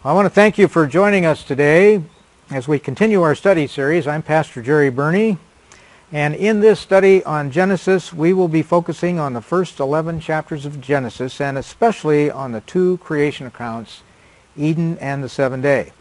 I want to thank you for joining us today as we continue our study series. I'm Pastor Jerry Burney, and in this study on Genesis, we will be focusing on the first 11 chapters of Genesis, and especially on the two creation accounts, Eden and the seventh day.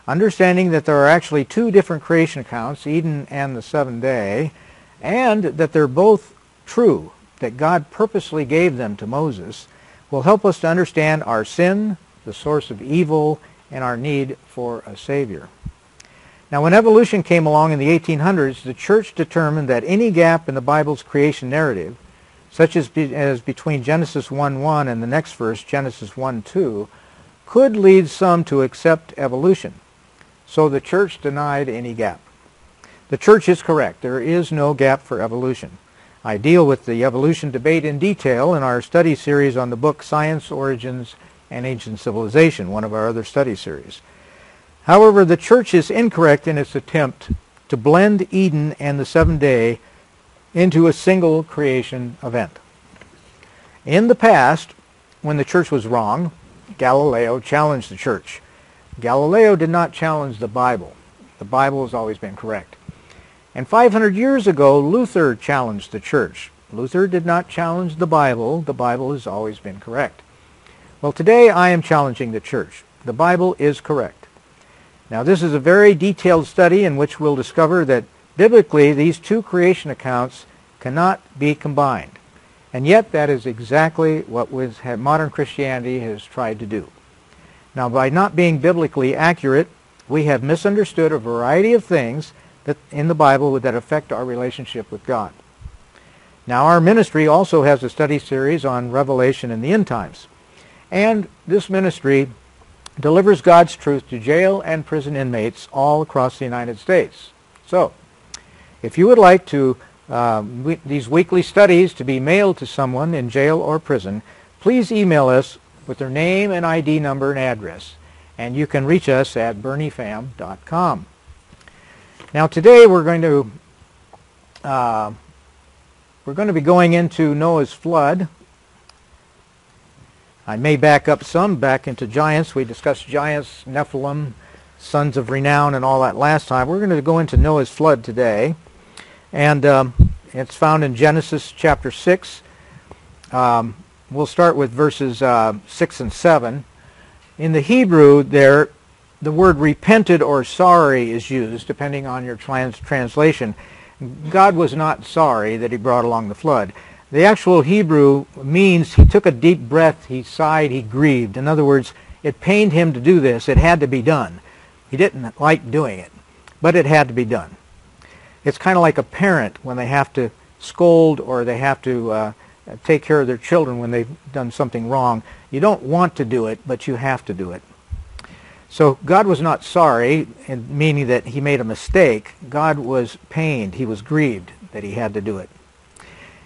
Understanding that there are actually two different creation accounts, Eden and the seventh day, and that they're both true, that God purposely gave them to Moses, will help us to understand our sin, the source of evil, and our need for a Savior. Now, when evolution came along in the 1800s, the church determined that any gap in the Bible's creation narrative, such as between Genesis 1:1 and the next verse, Genesis 1:2, could lead some to accept evolution. So the church denied any gap. The church is correct. There is no gap for evolution. I deal with the evolution debate in detail in our study series on the book Science, Origins, and Ancient Civilization, one of our other study series. However, the church is incorrect in its attempt to blend Eden and the seventh day into a single creation event. In the past, when the church was wrong, Galileo challenged the church. Galileo did not challenge the Bible. The Bible has always been correct. And 500 years ago, Luther challenged the church. Luther did not challenge the Bible. The Bible has always been correct. Well, today I am challenging the church. The Bible is correct. Now, this is a very detailed study in which we'll discover that biblically these two creation accounts cannot be combined. And yet that is exactly what modern Christianity has tried to do. Now, by not being biblically accurate, we have misunderstood a variety of things that in the Bible that affect our relationship with God. Now, our ministry also has a study series on Revelation and the end times. And this ministry delivers God's truth to jail and prison inmates all across the United States. So, if you would like these weekly studies to be mailed to someone in jail or prison, please email us with their name and ID number and address. And you can reach us at burneyfam.com. Now, today we're going to be going into Noah's flood. I may back up back into giants. We discussed giants, Nephilim, sons of renown, and all that last time. We're going to go into Noah's flood today. And it's found in Genesis chapter 6. We'll start with verses 6 and 7. In the Hebrew there, the word repented or sorry is used, depending on your translation. God was not sorry that he brought along the flood. The actual Hebrew means he took a deep breath, he sighed, he grieved. In other words, it pained him to do this. It had to be done. He didn't like doing it, but it had to be done. It's kind of like a parent when they have to scold or they have to take care of their children when they've done something wrong. You don't want to do it, but you have to do it. So God was not sorry, meaning that he made a mistake. God was pained. He was grieved that he had to do it.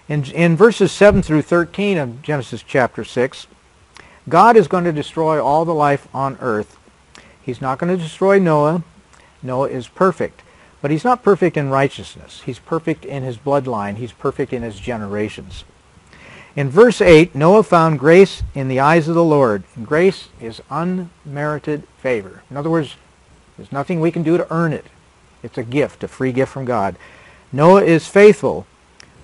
In verses 7 through 13 of Genesis chapter 6, God is going to destroy all the life on earth. He's not going to destroy Noah. Noah is perfect. But he's not perfect in righteousness. He's perfect in his bloodline. He's perfect in his generations. In verse 8, Noah found grace in the eyes of the Lord. And grace is unmerited favor. In other words, there's nothing we can do to earn it. It's a gift, a free gift from God. Noah is faithful,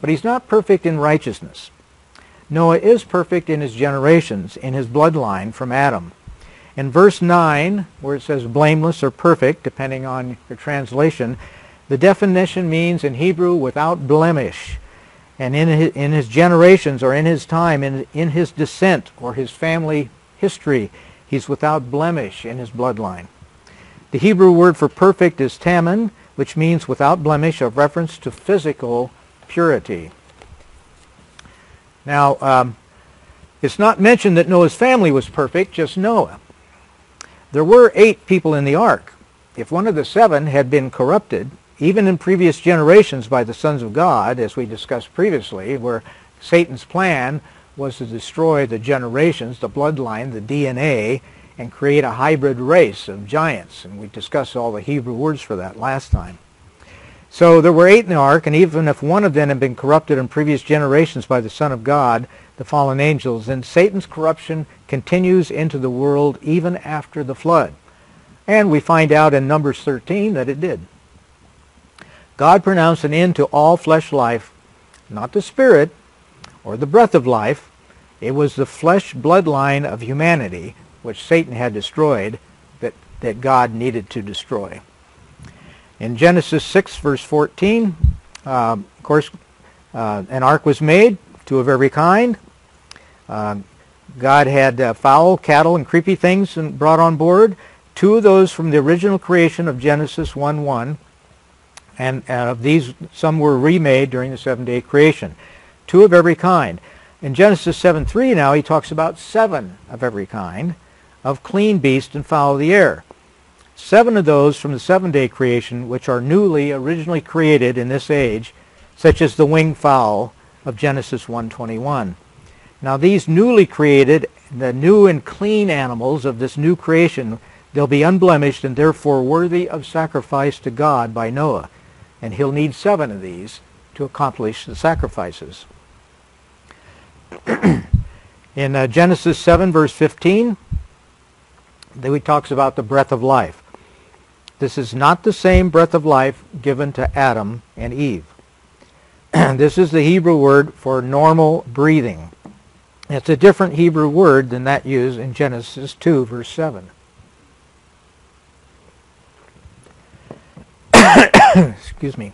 but he's not perfect in righteousness. Noah is perfect in his generations, in his bloodline from Adam. In verse 9, where it says blameless or perfect, depending on your translation, the definition means in Hebrew without blemish. And in his generations or in his time, in his descent or his family history, he's without blemish in his bloodline. The Hebrew word for perfect is taman, which means without blemish, a reference to physical purity. Now, it's not mentioned that Noah's family was perfect, just Noah. There were 8 people in the ark. If one of the 7 had been corrupted, even in previous generations by the sons of God, as we discussed previously, where Satan's plan was to destroy the generations, the bloodline, the DNA, and create a hybrid race of giants. And we discussed all the Hebrew words for that last time. So there were 8 in the ark, and even if one of them had been corrupted in previous generations by the Son of God, the fallen angels, then Satan's corruption continues into the world even after the flood. And we find out in Numbers 13 that it did. God pronounced an end to all flesh life, not the spirit or the breath of life. It was the flesh bloodline of humanity, which Satan had destroyed, that God needed to destroy. In Genesis 6, verse 14, of course, an ark was made, 2 of every kind. God had fowl, cattle, and creepy things brought on board. 2 of those from the original creation of Genesis 1:1. And of these, some were remade during the 7-day creation. 2 of every kind. In Genesis 7:3 now, he talks about 7 of every kind of clean beast and fowl of the air. 7 of those from the 7-day creation, which are newly, originally created in this age, such as the winged fowl of Genesis 1:21. Now these newly created, the new and clean animals of this new creation, they'll be unblemished and therefore worthy of sacrifice to God by Noah. And he'll need 7 of these to accomplish the sacrifices. In Genesis 7, verse 15, he talks about the breath of life. This is not the same breath of life given to Adam and Eve. This is the Hebrew word for normal breathing. It's a different Hebrew word than that used in Genesis 2, verse 7. Excuse me.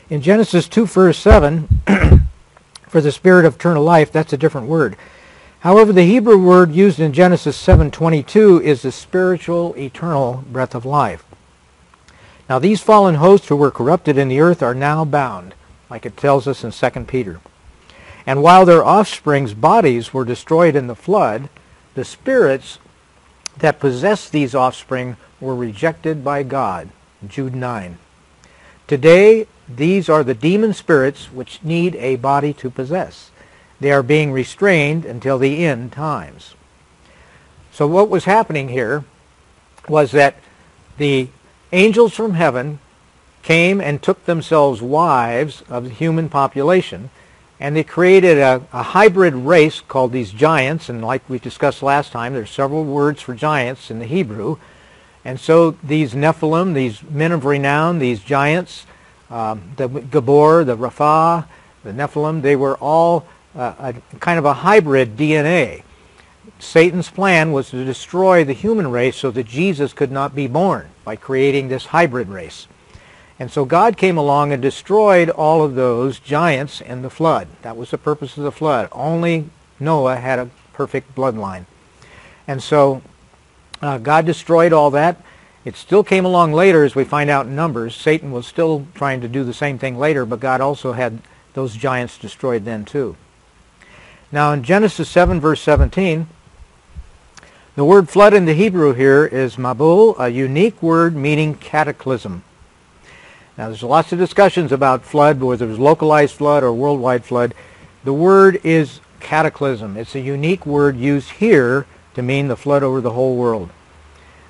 In Genesis 2, verse 7, for the spirit of eternal life, that's a different word. However, the Hebrew word used in Genesis 7:22 is the spiritual, eternal breath of life. Now, these fallen hosts who were corrupted in the earth are now bound, like it tells us in 2 Peter. And while their offspring's bodies were destroyed in the flood, the spirits that possessed these offspring were rejected by God. Jude 9. Today, these are the demon spirits which need a body to possess. They are being restrained until the end times. So what was happening here was that the angels from heaven came and took themselves wives of the human population, and they created a hybrid race called these giants. And like we discussed last time, there's several words for giants in the Hebrew. And so these Nephilim, these men of renown, these giants, the Gabor, the Rapha, the Nephilim, they were all a kind of a hybrid DNA. Satan's plan was to destroy the human race so that Jesus could not be born by creating this hybrid race. And so God came along and destroyed all of those giants in the flood. That was the purpose of the flood. Only Noah had a perfect bloodline. And so God destroyed all that. It still came along later, as we find out in Numbers. Satan was still trying to do the same thing later, but God also had those giants destroyed then too. Now in Genesis 7, verse 17, the word flood in the Hebrew here is mabul, a unique word meaning cataclysm. Now there's lots of discussions about flood, whether it was localized flood or worldwide flood. The word is cataclysm. It's a unique word used here to mean the flood over the whole world.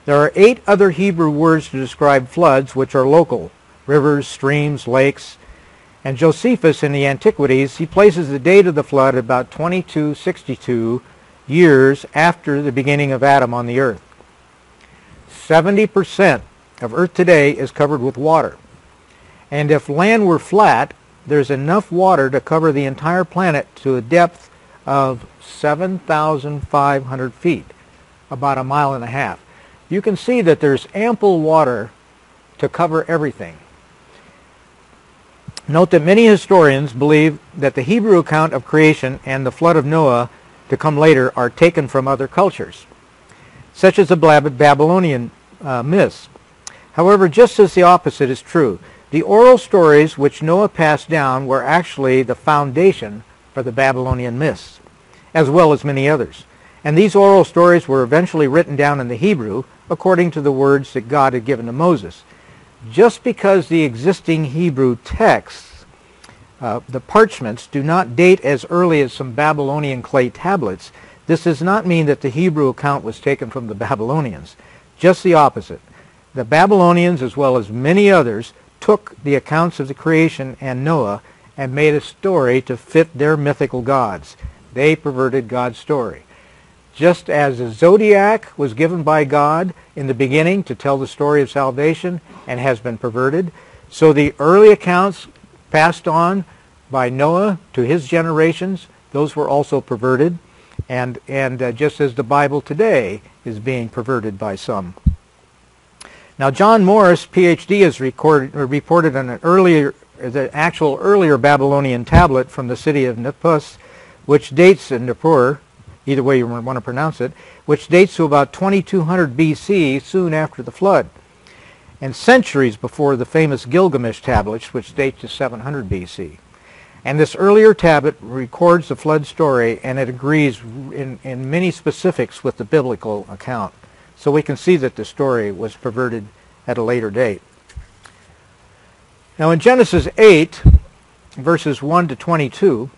There are 8 other Hebrew words to describe floods which are local: rivers, streams, lakes. And Josephus in the Antiquities, he places the date of the flood about 2262 years after the beginning of Adam on the earth. 70% of Earth today is covered with water. And if land were flat, there's enough water to cover the entire planet to a depth of 7,500 feet, about 1.5 miles. You can see that there's ample water to cover everything. Note that many historians believe that the Hebrew account of creation and the flood of Noah to come later are taken from other cultures, such as the Babylonian myths. However, just as the opposite is true, the oral stories which Noah passed down were actually the foundation for the Babylonian myths, as well as many others. And these oral stories were eventually written down in the Hebrew according to the words that God had given to Moses. Just because the existing Hebrew texts, the parchments, do not date as early as some Babylonian clay tablets, this does not mean that the Hebrew account was taken from the Babylonians. Just the opposite. The Babylonians, as well as many others, took the accounts of the creation and Noah and made a story to fit their mythical gods. They perverted God's story. Just as the zodiac was given by God in the beginning to tell the story of salvation and has been perverted, so the early accounts passed on by Noah to his generations, those were also perverted, and just as the Bible today is being perverted by some. Now, John Morris, Ph.D., has reported on the actual earlier Babylonian tablet from the city of Nippur, which dates in Nippur, either way you want to pronounce it, which dates to about 2200 B.C., soon after the flood, and centuries before the famous Gilgamesh tablets, which date to 700 B.C. And this earlier tablet records the flood story, and it agrees in many specifics with the biblical account. So we can see that the story was perverted at a later date. Now in Genesis 8, verses 1 to 22,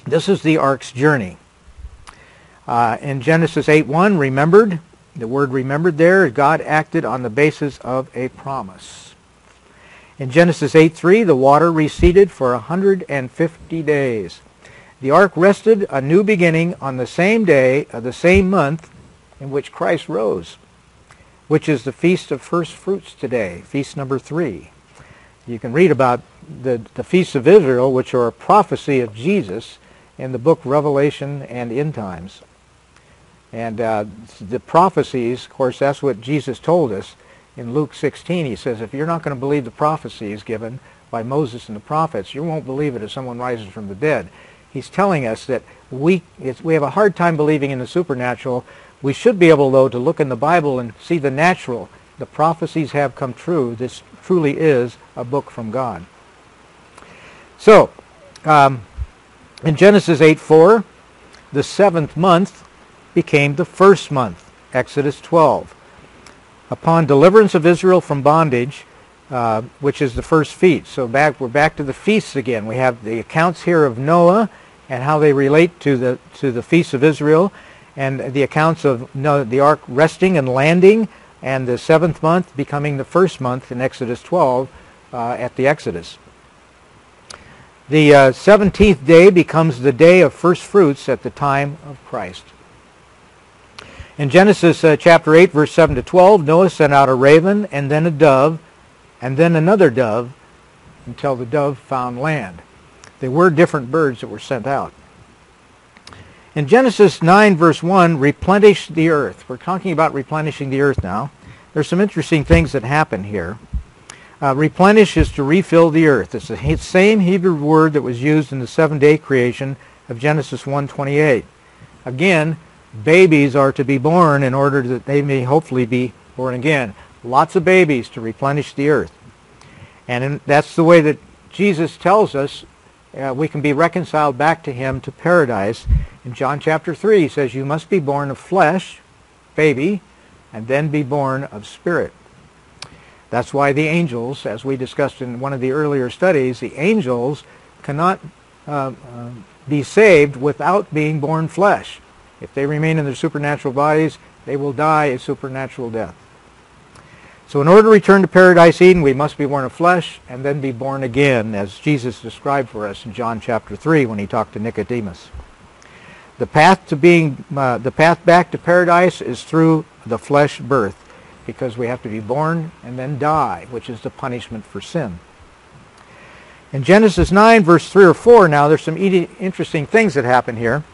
this is the ark's journey. In Genesis 8:1, remembered, the word remembered there, God acted on the basis of a promise. In Genesis 8:3, the water receded for 150 days. The ark rested, a new beginning, on the same day of the same month in which Christ rose, which is the Feast of First Fruits today, feast number 3. You can read about the feasts of Israel, which are a prophecy of Jesus, in the book Revelation and End Times. And the prophecies, of course, that's what Jesus told us in Luke 16. He says, if you're not going to believe the prophecies given by Moses and the prophets, you won't believe it if someone rises from the dead. He's telling us that we have a hard time believing in the supernatural. We should be able, though, to look in the Bible and see the natural. The prophecies have come true. This truly is a book from God. So, in Genesis 8:4, the 7th month became the first month, Exodus 12. Upon deliverance of Israel from bondage, which is the first feast. So we're back to the feasts again. We have the accounts here of Noah and how they relate to the feasts of Israel, and the accounts of the ark resting and landing, and the 7th month becoming the first month in Exodus 12 at the Exodus. The 17th day becomes the day of first fruits at the time of Christ. In Genesis chapter 8, verse 7 to 12, Noah sent out a raven, and then a dove, and then another dove, until the dove found land. They were different birds that were sent out. In Genesis 9, verse 1, replenish the earth. We're talking about replenishing the earth now. There's some interesting things that happen here. Replenish is to refill the earth. It's the same Hebrew word that was used in the 7-day creation of Genesis 1:28. Again, babies are to be born in order that they may hopefully be born again. Lots of babies to replenish the earth. And that's the way that Jesus tells us we can be reconciled back to him, to paradise. In John chapter 3, he says, you must be born of flesh, baby, and then be born of spirit. That's why the angels, as we discussed in one of the earlier studies, the angels cannot be saved without being born flesh. If they remain in their supernatural bodies, they will die a supernatural death. So in order to return to Paradise Eden, we must be born of flesh and then be born again, as Jesus described for us in John chapter 3 when he talked to Nicodemus. The path back to paradise is through the flesh birth, because we have to be born and then die, which is the punishment for sin. In Genesis 9, verse 3 or 4, now there's some interesting things that happen here.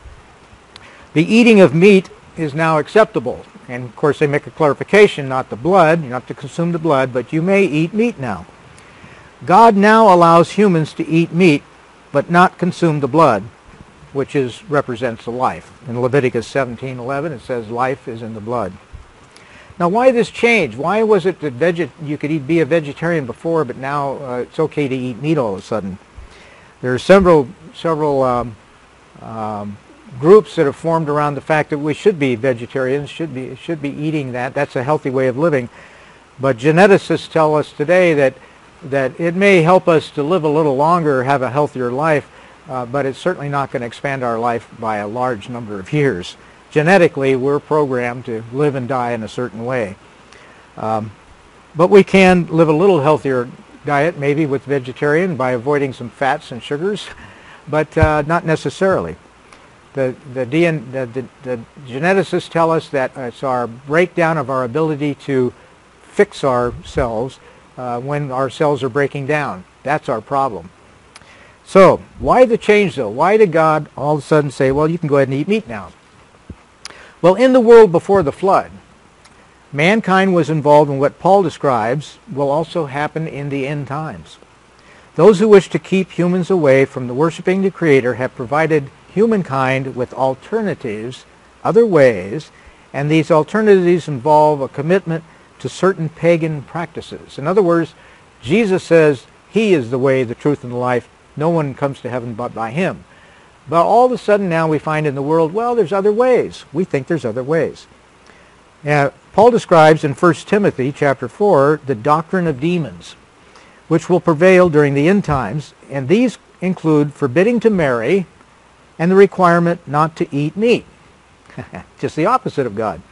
The eating of meat is now acceptable. And of course they make a clarification, not the blood, you're not to consume the blood, but you may eat meat now. God now allows humans to eat meat, but not consume the blood, which represents the life. In Leviticus 17:11 it says life is in the blood. Now why this change? Why was it that you could be a vegetarian before, but now it's okay to eat meat all of a sudden? There are several groups that have formed around the fact that we should be vegetarians, should be eating that. That's a healthy way of living. But geneticists tell us today that it may help us to live a little longer, have a healthier life, but it's certainly not going to expand our life by a large number of years. Genetically, we're programmed to live and die in a certain way. But we can live a little healthier diet, maybe with vegetarian by avoiding some fats and sugars, but not necessarily. The geneticists tell us that it's our breakdown of our ability to fix ourselves when our cells are breaking down. That's our problem. So, why the change though? Why did God all of a sudden say, well, you can go ahead and eat meat now? Well, in the world before the flood, mankind was involved in what Paul describes will also happen in the end times. Those who wish to keep humans away from the worshiping the Creator have provided humankind with alternatives, other ways, and these alternatives involve a commitment to certain pagan practices. In other words, Jesus says He is the way, the truth, and the life. No one comes to heaven but by Him. But all of a sudden now we find in the world, well, there's other ways. We think there's other ways. Paul describes in 1 Timothy chapter 4 the doctrine of demons, which will prevail during the end times, and these include forbidding to marry and the requirement not to eat meat. Just the opposite of God.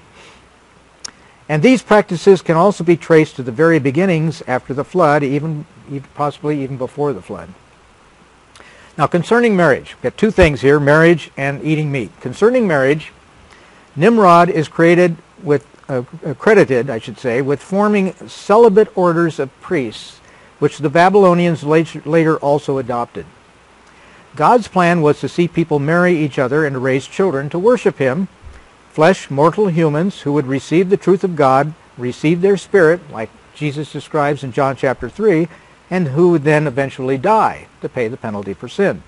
And these practices can also be traced to the very beginnings after the flood, even possibly even before the flood. Now, concerning marriage, we've got two things here, marriage and eating meat. Concerning marriage, Nimrod is credited with forming celibate orders of priests, which the Babylonians later also adopted. God's plan was to see people marry each other and to raise children to worship Him, flesh, mortal humans who would receive the truth of God, receive their spirit, like Jesus describes in John chapter 3, and who would then eventually die to pay the penalty for sin.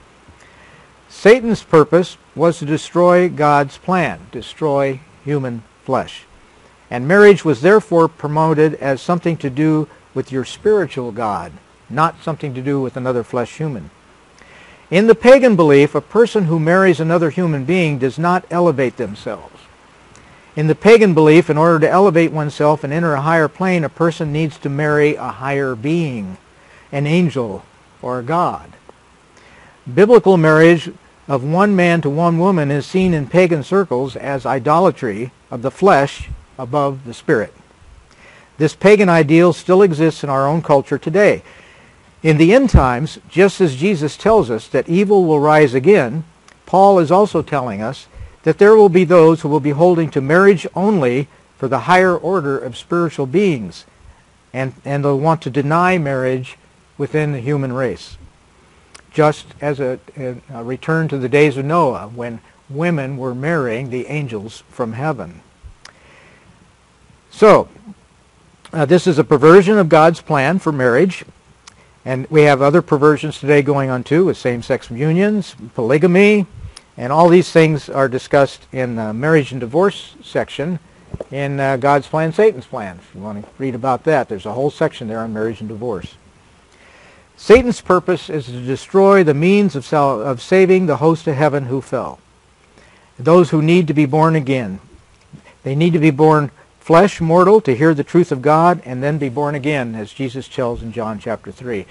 Satan's purpose was to destroy God's plan, destroy human flesh. And marriage was therefore promoted as something to do with your spiritual God, not something to do with another flesh human. In the pagan belief, a person who marries another human being does not elevate themselves. In the pagan belief, in order to elevate oneself and enter a higher plane, a person needs to marry a higher being, an angel or a god. Biblical marriage of one man to one woman is seen in pagan circles as idolatry of the flesh above the spirit. This pagan ideal still exists in our own culture today. In the end times, just as Jesus tells us that evil will rise again, Paul is also telling us that there will be those who will be holding to marriage only for the higher order of spiritual beings, and they'll want to deny marriage within the human race. Just as a return to the days of Noah, when women were marrying the angels from heaven. So, this is a perversion of God's plan for marriage. And we have other perversions today going on too, with same-sex unions, polygamy, and all these things are discussed in the marriage and divorce section in God's Plan, Satan's Plan. If you want to read about that, there's a whole section there on marriage and divorce. Satan's purpose is to destroy the means of saving the host of heaven who fell. Those who need to be born again. They need to be born flesh, mortal, to hear the truth of God, and then be born again, as Jesus tells in John chapter 3.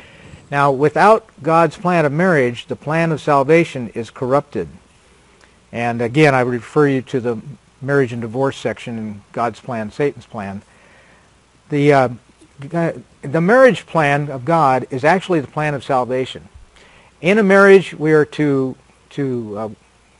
Now, without God's plan of marriage, the plan of salvation is corrupted. And again, I would refer you to the marriage and divorce section in God's Plan, Satan's Plan. The marriage plan of God is actually the plan of salvation. In a marriage, we are to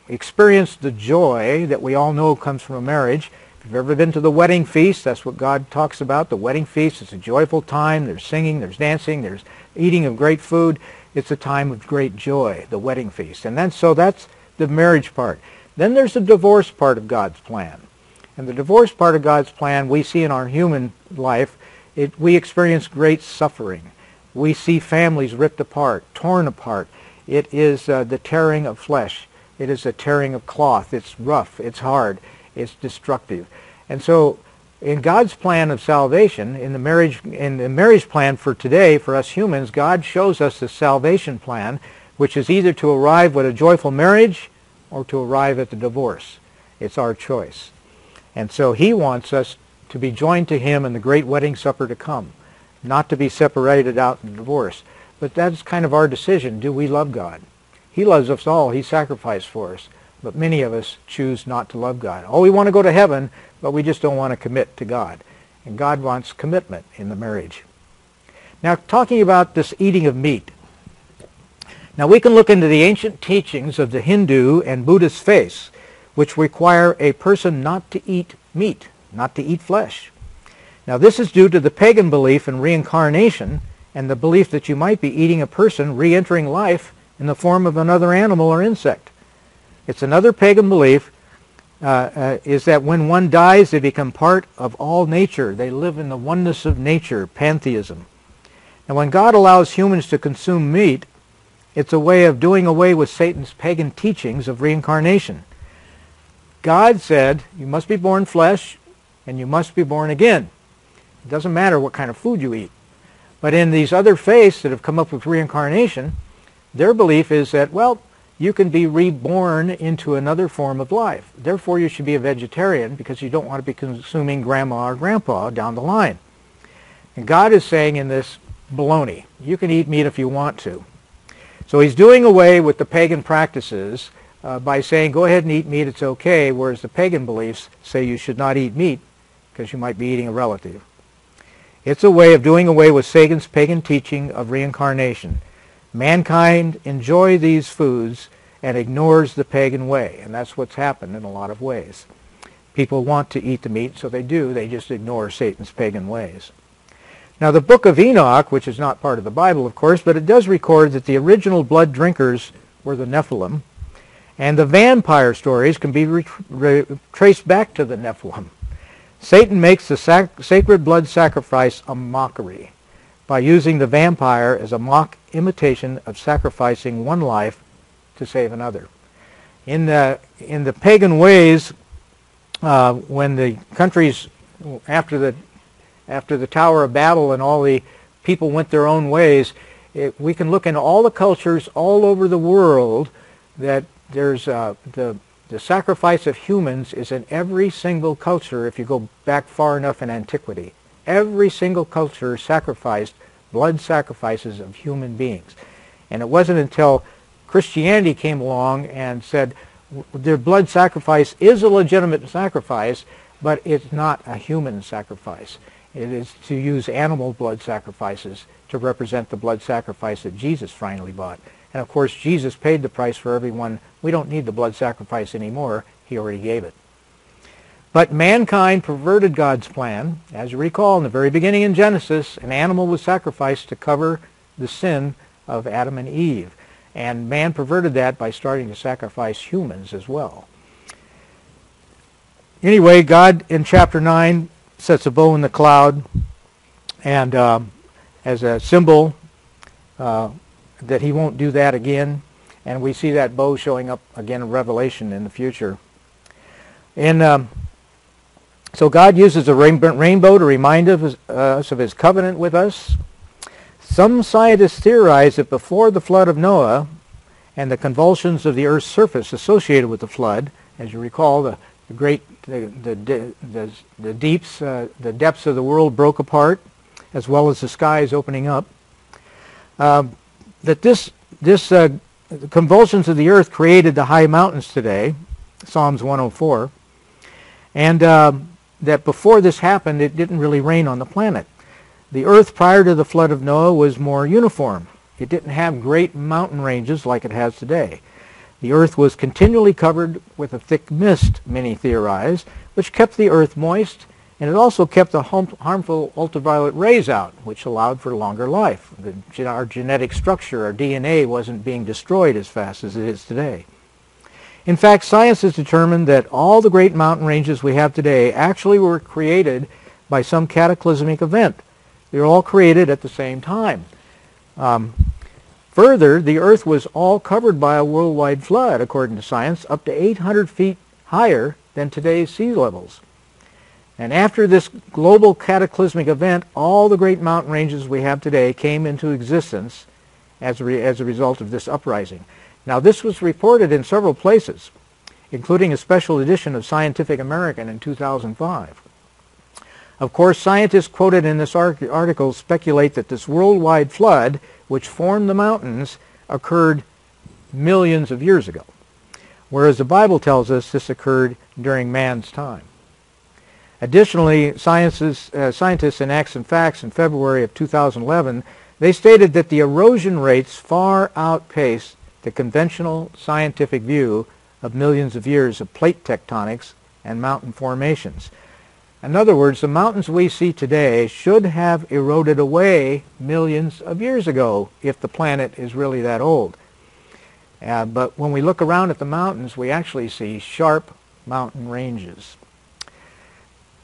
experience the joy that we all know comes from a marriage. If you've ever been to the wedding feast, that's what God talks about. The wedding feast is a joyful time. There's singing, there's dancing, there's eating of great food. It's a time of great joy, the wedding feast. And then, so that's the marriage part. Then there's the divorce part of God's plan. And the divorce part of God's plan we see in our human life. We experience great suffering. We see families ripped apart, torn apart. It is the tearing of flesh. It is a tearing of cloth. It's rough. It's hard. It's destructive. And so in God's plan of salvation, in the marriage plan for today, for us humans, God shows us the salvation plan, which is either to arrive at a joyful marriage or to arrive at the divorce. It's our choice. And so He wants us to be joined to Him in the great wedding supper to come, not to be separated out in divorce. But that's kind of our decision. Do we love God? He loves us all. He sacrificed for us. But many of us choose not to love God. Oh, we want to go to heaven, but we just don't want to commit to God. And God wants commitment in the marriage. Now, talking about this eating of meat. Now, we can look into the ancient teachings of the Hindu and Buddhist faiths, which require a person not to eat meat, not to eat flesh. Now, this is due to the pagan belief in reincarnation and the belief that you might be eating a person re-entering life in the form of another animal or insect. It's another pagan belief is that when one dies, they become part of all nature. They live in the oneness of nature, pantheism. And when God allows humans to consume meat, it's a way of doing away with Satan's pagan teachings of reincarnation. God said, you must be born flesh, and you must be born again. It doesn't matter what kind of food you eat. But in these other faiths that have come up with reincarnation, their belief is that, well, you can be reborn into another form of life. Therefore, you should be a vegetarian because you don't want to be consuming grandma or grandpa down the line. And God is saying in this, baloney, you can eat meat if you want to. So he's doing away with the pagan practices by saying, go ahead and eat meat, it's okay, whereas the pagan beliefs say you should not eat meat because you might be eating a relative. It's a way of doing away with Satan's pagan teaching of reincarnation. Mankind enjoy these foods and ignores the pagan way, and that's what's happened in a lot of ways. People want to eat the meat, so they do. They just ignore Satan's pagan ways. Now, the book of Enoch, which is not part of the Bible, of course, but it does record that the original blood drinkers were the Nephilim, and the vampire stories can be traced back to the Nephilim. Satan makes the sacred blood sacrifice a mockery by using the vampire as a mock imitation of sacrificing one life to save another. In the pagan ways, when the countries, after the Tower of Babel and all the people went their own ways, we can look in all the cultures all over the world that there's the sacrifice of humans is in every single culture if you go back far enough in antiquity. Every single culture sacrificed blood sacrifices of human beings. And it wasn't until Christianity came along and said their blood sacrifice is a legitimate sacrifice, but it's not a human sacrifice. It is to use animal blood sacrifices to represent the blood sacrifice that Jesus finally bought. And of course, Jesus paid the price for everyone. We don't need the blood sacrifice anymore. He already gave it. But mankind perverted God's plan. As you recall, in the very beginning in Genesis, an animal was sacrificed to cover the sin of Adam and Eve. And man perverted that by starting to sacrifice humans as well. Anyway, God in chapter 9 sets a bow in the cloud and as a symbol that he won't do that again. And we see that bow showing up again in Revelation in the future. So God uses a rainbow to remind us of his covenant with us. Some scientists theorize that before the flood of Noah and the convulsions of the earth's surface associated with the flood, as you recall, the depths of the world broke apart, as well as the skies opening up, that the convulsions of the earth created the high mountains today, Psalms 104, and that before this happened, it didn't really rain on the planet. The earth prior to the flood of Noah was more uniform. It didn't have great mountain ranges like it has today. The earth was continually covered with a thick mist, many theorize, which kept the earth moist, and it also kept the harmful ultraviolet rays out, which allowed for longer life. Our genetic structure, our DNA, wasn't being destroyed as fast as it is today. In fact, science has determined that all the great mountain ranges we have today actually were created by some cataclysmic event. They were all created at the same time. Further, the earth was all covered by a worldwide flood, according to science, up to 800 feet higher than today's sea levels. And after this global cataclysmic event, all the great mountain ranges we have today came into existence as a result of this uprising. Now, this was reported in several places, including a special edition of Scientific American in 2005. Of course, scientists quoted in this article speculate that this worldwide flood, which formed the mountains, occurred millions of years ago, whereas the Bible tells us this occurred during man's time. Additionally, scientists in Acts and Facts in February of 2011, they stated that the erosion rates far outpace the conventional scientific view of millions of years of plate tectonics and mountain formations. In other words, the mountains we see today should have eroded away millions of years ago if the planet is really that old. But when we look around at the mountains, we actually see sharp mountain ranges.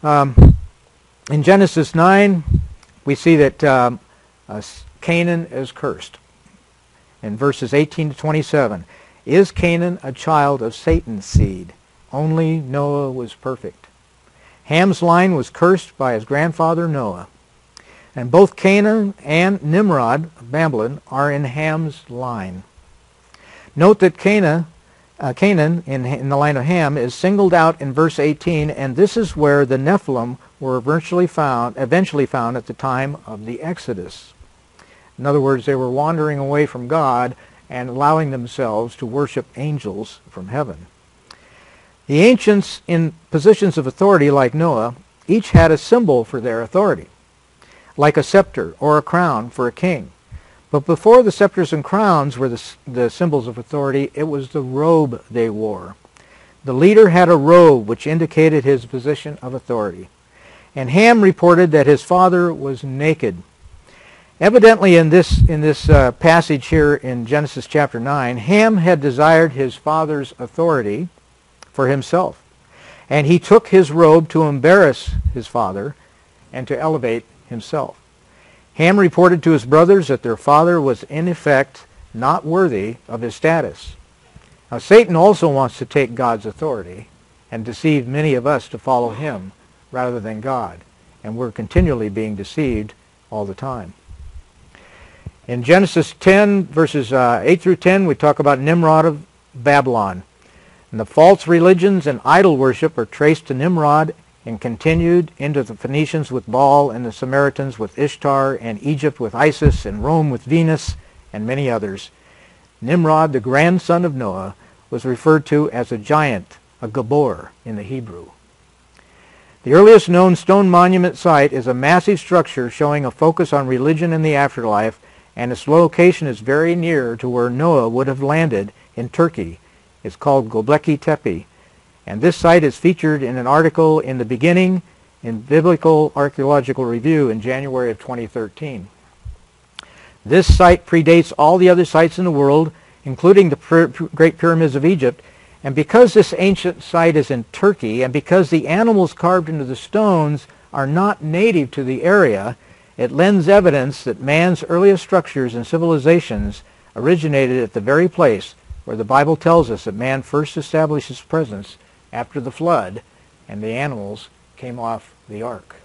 In Genesis 9, we see that Canaan is cursed. In verses 18 to 27, is Canaan a child of Satan's seed? Only Noah was perfect. Ham's line was cursed by his grandfather Noah. And both Canaan and Nimrod of Babylon are in Ham's line. Note that Canaan in the line of Ham is singled out in verse 18, and this is where the Nephilim were eventually found at the time of the Exodus. In other words, they were wandering away from God and allowing themselves to worship angels from heaven. The ancients in positions of authority like Noah each had a symbol for their authority, like a scepter or a crown for a king. But before the scepters and crowns were the symbols of authority, it was the robe they wore. The leader had a robe which indicated his position of authority. And Ham reported that his father was naked. Evidently in this passage here in Genesis chapter 9, Ham had desired his father's authority for himself. And he took his robe to embarrass his father and to elevate himself. Ham reported to his brothers that their father was in effect not worthy of his status. Now Satan also wants to take God's authority and deceive many of us to follow him rather than God. And we're continually being deceived all the time. In Genesis 10, verses 8 through 10, we talk about Nimrod of Babylon. And the false religions and idol worship are traced to Nimrod and continued into the Phoenicians with Baal and the Samaritans with Ishtar and Egypt with Isis and Rome with Venus and many others. Nimrod, the grandson of Noah, was referred to as a giant, a Gabor in the Hebrew. The earliest known stone monument site is a massive structure showing a focus on religion and the afterlife, and its location is very near to where Noah would have landed in Turkey. It's called Göbekli Tepe. And this site is featured in an article in the beginning in Biblical Archaeological Review in January of 2013. This site predates all the other sites in the world, including the Great Pyramids of Egypt. And because this ancient site is in Turkey, and because the animals carved into the stones are not native to the area, it lends evidence that man's earliest structures and civilizations originated at the very place where the Bible tells us that man first established his presence after the flood, and the animals came off the ark.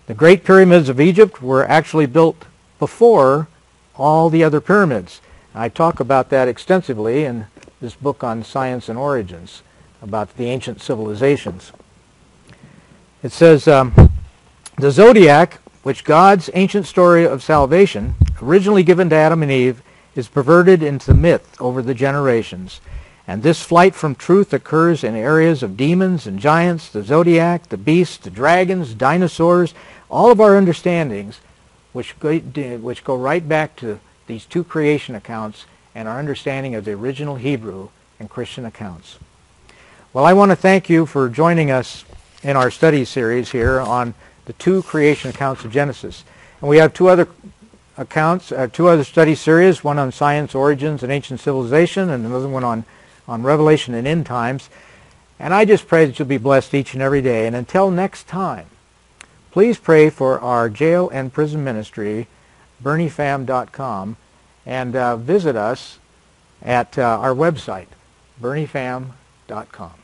The Great Pyramids of Egypt were actually built before all the other pyramids. I talk about that extensively in this book on science and origins, about the ancient civilizations. It says, the zodiac, which God's ancient story of salvation, originally given to Adam and Eve, is perverted into myth over the generations. And this flight from truth occurs in areas of demons and giants, the zodiac, the beasts, the dragons, dinosaurs, all of our understandings, which go right back to these two creation accounts and our understanding of the original Hebrew and Christian accounts. Well, I want to thank you for joining us in our study series here on the two creation accounts of Genesis. And we have two other accounts, two other study series, one on science, origins, and ancient civilization, and another one on Revelation and end times. And I just pray that you'll be blessed each and every day. And until next time, please pray for our jail and prison ministry, BernieFam.com, and visit us at our website, BernieFam.com.